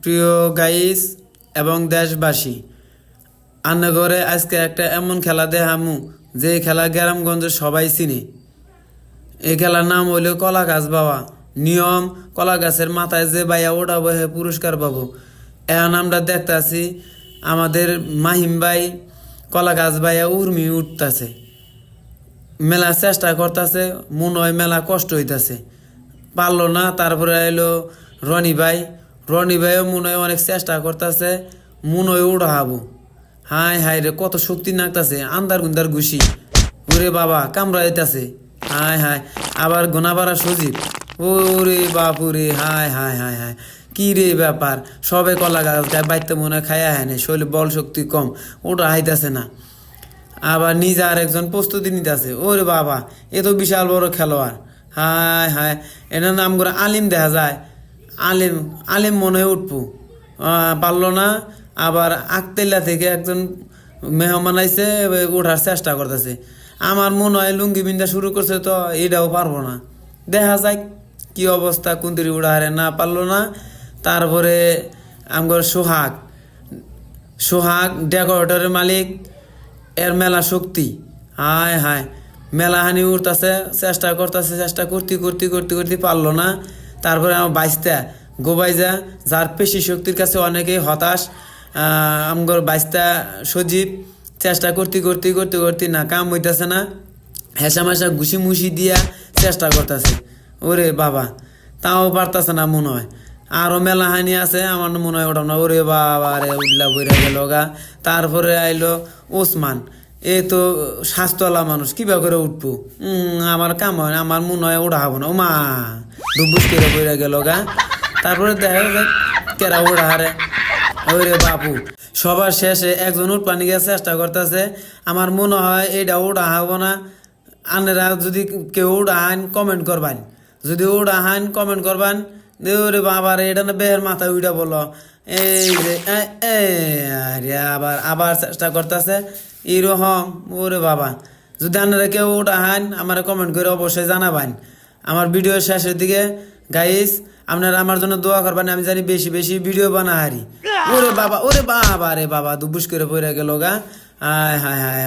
প্রিয় গাইস এবং দেশবাসী, আন্নাগরে আজকে একটা এমন খেলা দেখামু যে খেলা গ্রামগঞ্জে সবাই চিনে। এই খেলার নাম হইল কলা গাছ বাওয়া। নিয়ম, কলা গাছের মাথায় যে বাইয়া ওঠাবো হে পুরস্কার পাবো। এখন আমরা দেখতাছি আমাদের মাহিম ভাই কলা গাছ বাইয়া উর্মি উঠতাছে, মেলা চেষ্টা করতেছে, মনে হয় মেলা কষ্ট হইতাছে, পারলো না। তারপরে আইলো রনি ভাইও মনে হয় অনেক চেষ্টা করতেছে, মনে হয় উড়াবো। হায় হায় রে, কত শক্তি নাগতাছে, আন্দার গুন্দার ঘুষি, ওরে বাবা কামড়া দিতেছে। হায় হায়, আবার গোনাপাড়া সজীব, ওরে বাপুরে, হায় হায় হায় হায়, কি রে ব্যাপার, সবে কলা গাছ গায়ে বাইতে মনে হয় খায়া হয় না, শরীরে বল শক্তি কম, ওটা হাইতাছে না। আবার নিজে আর একজন প্রস্তুতি নিতেছে, ওরে বাবা এ তো বিশাল বড় খেলোয়াড়। হায় হায়, এটার নাম করে আলিম দেখা যায়। আলিম মনে হয় উঠবো, পারলো না। আবার আকতেলা থেকে একজন মেহমান আইসে, ওঠার চেষ্টা করতেছে। আমার মনে হয় লুঙ্গি বিন্দা শুরু করছে, তো এটাও পারবো না। দেখা যায় কি অবস্থা, কুন্তিরি উড়াহারে না পারলো না। তারপরে আমার সোহাগ ডেকোরেটরের মালিক, এর মেলা শক্তি। হায় হায়, মেলা হানি উঠতেছে, চেষ্টা করতে পারলো না। তারপরে আমার বাইস্তা গোবাইজা, যার পেশি শক্তির কাছে অনেকেই হতাশ, আমগর বাইস্তা সজীব চেষ্টা করতে না, কাম হইতেছে না। হেসা মেশা ঘুষি মুষি দিয়া চেষ্টা করতেছে, ওরে বাবা তাও পারতেছে না মনে হয়। আরো মেলা হানি আছে, আমার মনে হয় ওটা না। ওরে বাবা রে, উল্লা বইরা গেল গা। তারপরে আইলো ওসমান, এ তো স্বাস্থ্যওয়ালা মানুষ, কিবা করে উঠবো। আমার কাম হয়, আমার মনে হয় ওটা হবো না। ও মা, ডুবুস করে বইরা গেল গা। তারপরে দেখা যায় কেরা ওড়া হারে, ওরে বাপু। সবার শেষে একজন উঠপানি গিয়ে চেষ্টা করতেছে, আমার মনে হয় এটা ওড়া হবো না। আনেরা যদি কেউ ওড়া হান কমেন্ট করবেন, যদি ওড়া হান কমেন্ট করবেন। ওরে বাবা রে, এটা না বেহের মাথায় উইটা বলো। এই যে আরে আবার চেষ্টা করতেছে এরকম। ওরে বাবা, যদি আপনারা কেউ ওটা হান আমার কমেন্ট করে অবশ্যই জানাবেন। আমার ভিডিও শেষের দিকে গাইস আপনারা আমার জন্য দোয়া করবেন, আমি জানি বেশি বেশি ভিডিও বানা হারি। ওরে বাবা রে বাবা, দুবুস করে পড়ে গেল গা। হায় হায় হায়।